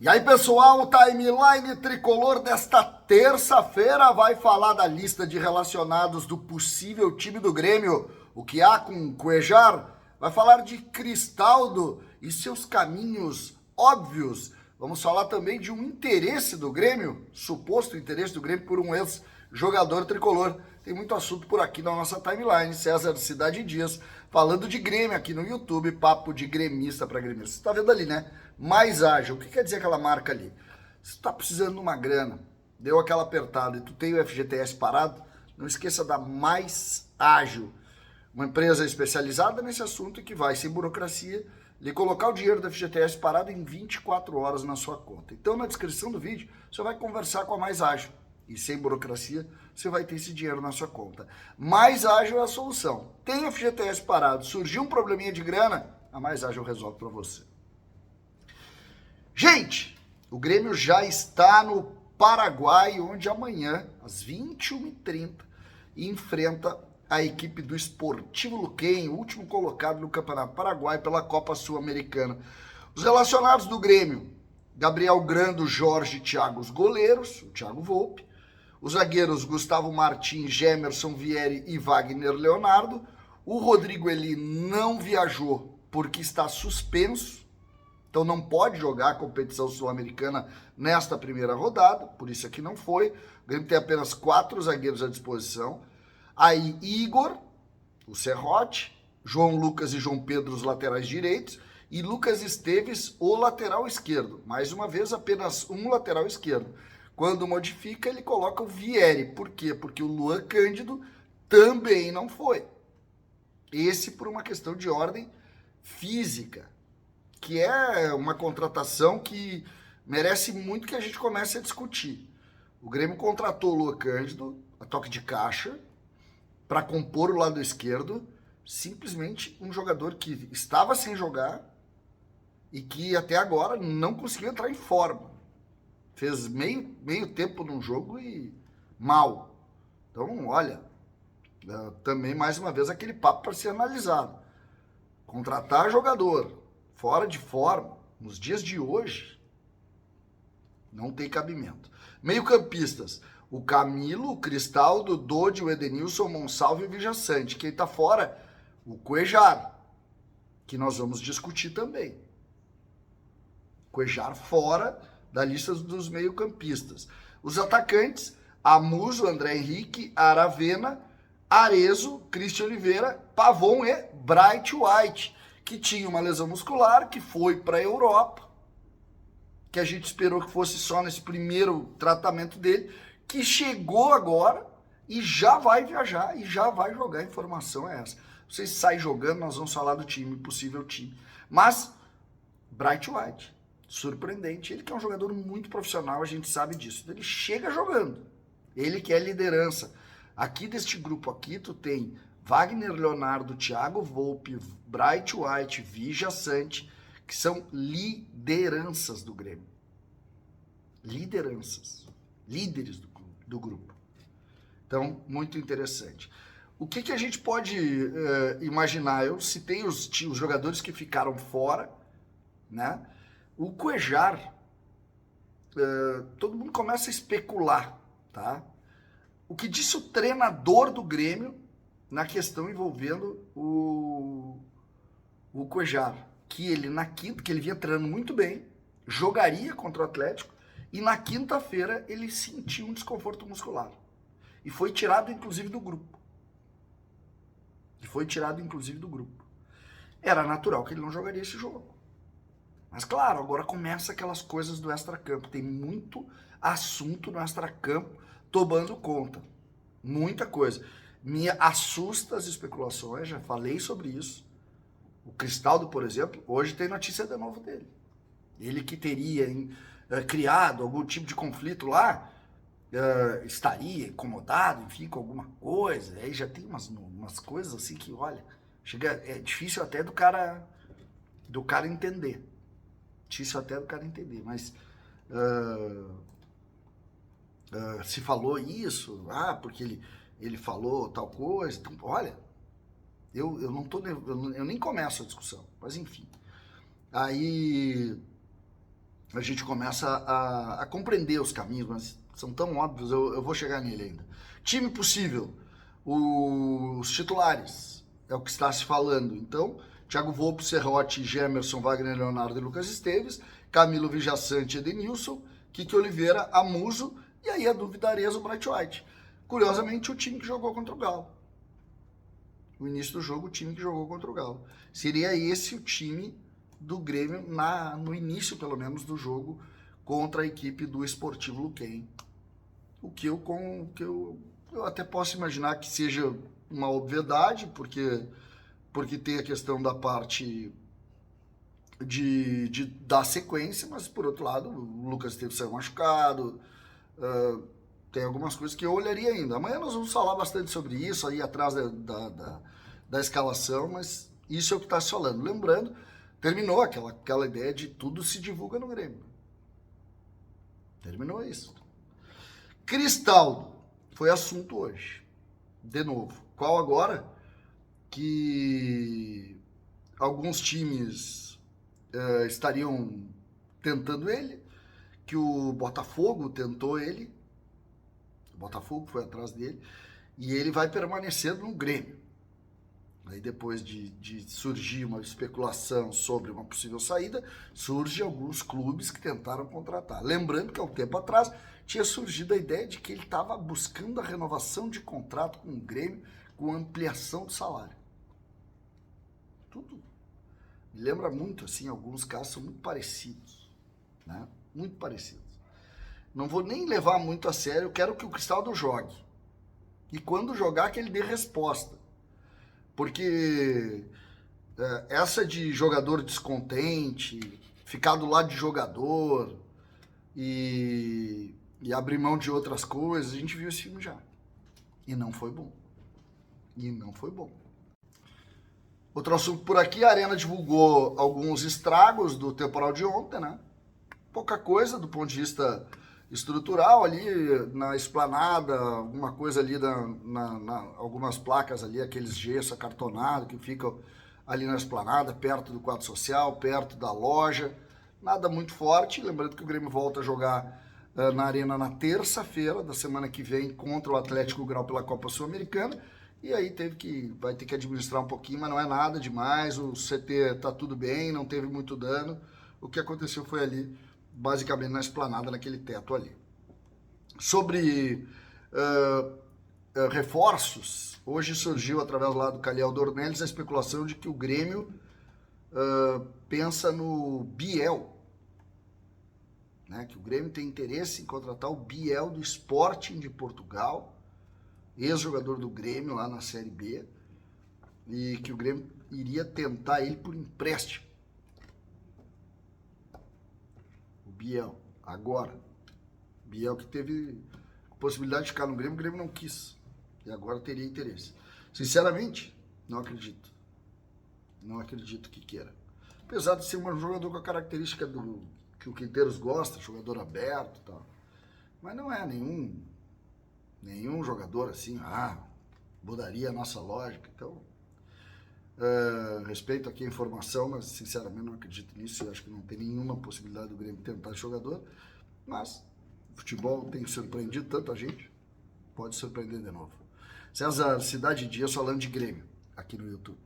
E aí, pessoal, o Timeline Tricolor desta terça-feira vai falar da lista de relacionados do possível time do Grêmio, o que há com Cuéllar, vai falar de Cristaldo e seus caminhos óbvios. Vamos falar também de um interesse do Grêmio, suposto interesse do Grêmio por um ex-jogador tricolor. Tem muito assunto por aqui na nossa timeline. César Cidade Dias falando de Grêmio aqui no YouTube, papo de gremista para gremista. Você tá vendo ali, né? Mais ágil. O que quer dizer aquela marca ali? Se tu tá precisando de uma grana, deu aquela apertada e tu tem o FGTS parado, não esqueça da Mais Ágil, uma empresa especializada nesse assunto e que vai, sem burocracia, lhe colocar o dinheiro do FGTS parado em 24 horas na sua conta. Então, na descrição do vídeo, você vai conversar com a Mais Ágil. E sem burocracia, você vai ter esse dinheiro na sua conta. Mais Ágil é a solução. Tem FGTS parado, surgiu um probleminha de grana, a Mais Ágil resolve para você. Gente, o Grêmio já está no Paraguai, onde amanhã, às 21h30, enfrenta a equipe do Sportivo Luquem, o último colocado no Campeonato Paraguai pela Copa Sul-Americana. Os relacionados do Grêmio: Gabriel Grando, Jorge e Thiago, os goleiros, o Thiago Volpi. Os zagueiros Gustavo Martins, Gemerson Vieri e Wagner Leonardo. O Rodrigo Eli não viajou porque está suspenso, então não pode jogar a competição sul-americana nesta primeira rodada, por isso aqui não foi. O Grêmio tem apenas 4 zagueiros à disposição. Aí Igor, o Serrote, João Lucas e João Pedro, os laterais direitos, e Lucas Esteves, o lateral esquerdo. Mais uma vez, apenas um lateral esquerdo. Quando modifica, ele coloca o Vieri. Por quê? Porque o Luan Cândido também não foi. Esse por uma questão de ordem física, que é uma contratação que merece muito que a gente comece a discutir. O Grêmio contratou o Luan Cândido, a toque de caixa, para compor o lado esquerdo, simplesmente um jogador que estava sem jogar e que até agora não conseguiu entrar em forma. Fez meio tempo num jogo e mal. Então, olha, também mais uma vez aquele papo para ser analisado. Contratar jogador fora de forma, nos dias de hoje, não tem cabimento. Meio-campistas: o Camilo, o Cristaldo, o Dodi, o Edenilson, o Monsalve e o Vijaçante. Quem tá fora? O Cuéllar, que nós vamos discutir também. Cuéllar fora da lista dos meio-campistas. Os atacantes: Amuso, André Henrique, Aravena, Arezo, Cristian Oliveira, Pavon e Bright White, que tinha uma lesão muscular, que foi para a Europa, que a gente esperou que fosse só nesse primeiro tratamento dele, que chegou agora e já vai viajar e já vai jogar. A informação é essa. Vocês saem jogando, nós vamos falar do time, possível time. Mas, Bright White, surpreendente. Ele que é um jogador muito profissional, a gente sabe disso. Ele chega jogando. Ele que é liderança. Aqui deste grupo aqui, tu tem Wagner Leonardo, Thiago Volpi, Bright White, Vijaçante, que são lideranças do Grêmio. Lideranças. Líderes do grupo. Então, muito interessante. O que a gente pode imaginar? Eu citei os jogadores que ficaram fora, né? O Cuéllar, todo mundo começa a especular, tá? O que disse o treinador do Grêmio na questão envolvendo o Cuéllar, que ele na quinta, que ele vinha treinando muito bem, jogaria contra o Atlético, e na quinta-feira ele sentiu um desconforto muscular. E foi tirado, inclusive, do grupo. Era natural que ele não jogaria esse jogo. Mas, claro, agora começa aquelas coisas do extracampo. Tem muito assunto no extracampo tomando conta. Muita coisa. Me assusta as especulações, já falei sobre isso. O Cristaldo, por exemplo, hoje tem notícia de novo dele. Ele que teria criado algum tipo de conflito lá, estaria incomodado, enfim, com alguma coisa. Aí já tem umas coisas assim que, olha, é difícil até do cara entender. Mas se falou isso, porque ele falou tal coisa. Então, olha, eu nem começo a discussão, mas enfim. Aí a gente começa a compreender os caminhos, mas são tão óbvios, eu vou chegar nele ainda. Time possível, os titulares, é o que está se falando. Então, Thiago Volpe, Serrote, Gemerson, Wagner Leonardo e Lucas Esteves, Camilo Vijaçante, Edenilson, Kiki Oliveira, Amuso, e aí a dúvida Arezzo, Bright White. Curiosamente, o time que jogou contra o Galo. O início do jogo, o time que jogou contra o Galo. Seria esse o time do Grêmio no início, pelo menos, do jogo contra a equipe do Sportivo Luquem. O que eu até posso imaginar que seja uma obviedade, porque tem a questão da parte da sequência, mas por outro lado, o Lucas Esteves saiu machucado, tem algumas coisas que eu olharia ainda. Amanhã nós vamos falar bastante sobre isso, aí atrás da escalação, mas isso é o que está se falando. Lembrando, terminou aquela ideia de tudo se divulga no Grêmio. Terminou isso. Cristaldo foi assunto hoje. De novo. Qual agora? Que alguns times estariam tentando ele, que o Botafogo tentou ele, o Botafogo foi atrás dele, e ele vai permanecer no Grêmio. Aí depois de surgir uma especulação sobre uma possível saída, surgem alguns clubes que tentaram contratar. Lembrando que há um tempo atrás tinha surgido a ideia de que ele estava buscando a renovação de contrato com o Grêmio, com ampliação do salário. Tudo me lembra muito, assim, alguns casos são muito parecidos, né? Muito parecidos. Não vou nem levar muito a sério, eu quero que o Cristaldo jogue. E quando jogar, que ele dê resposta. Porque essa de jogador descontente, ficar do lado de jogador e abrir mão de outras coisas, a gente viu esse filme já. E não foi bom. Outro assunto por aqui, a Arena divulgou alguns estragos do temporal de ontem, né? Pouca coisa do ponto de vista estrutural ali na esplanada, alguma coisa ali algumas placas ali, aqueles gesso acartonado que ficam ali na esplanada, perto do quadro social, perto da loja, nada muito forte. Lembrando que o Grêmio volta a jogar na Arena na terça-feira da semana que vem contra o Atlético Grau pela Copa Sul-Americana, e aí vai ter que administrar um pouquinho, mas não é nada demais, o CT tá tudo bem, não teve muito dano. O que aconteceu foi ali basicamente na esplanada, naquele teto ali. Sobre reforços, hoje surgiu através lá do Calhau Dornelles a especulação de que o Grêmio pensa no Biel, né? Que o Grêmio tem interesse em contratar o Biel do Sporting de Portugal, ex-jogador do Grêmio lá na Série B, e que o Grêmio iria tentar ele por empréstimo. Biel, agora. Biel que teve possibilidade de ficar no Grêmio, o Grêmio não quis. E agora teria interesse. Sinceramente, não acredito. Não acredito que queira. Apesar de ser um jogador com a característica que o Quinteiros gosta, jogador aberto e tal. Mas não é nenhum jogador assim, mudaria a nossa lógica. Então, respeito aqui a informação, mas sinceramente não acredito nisso. Eu acho que não tem nenhuma possibilidade do Grêmio tentar jogador, mas o futebol tem surpreendido tanto a gente, pode surpreender de novo. César Cidade Dias falando de Grêmio aqui no YouTube.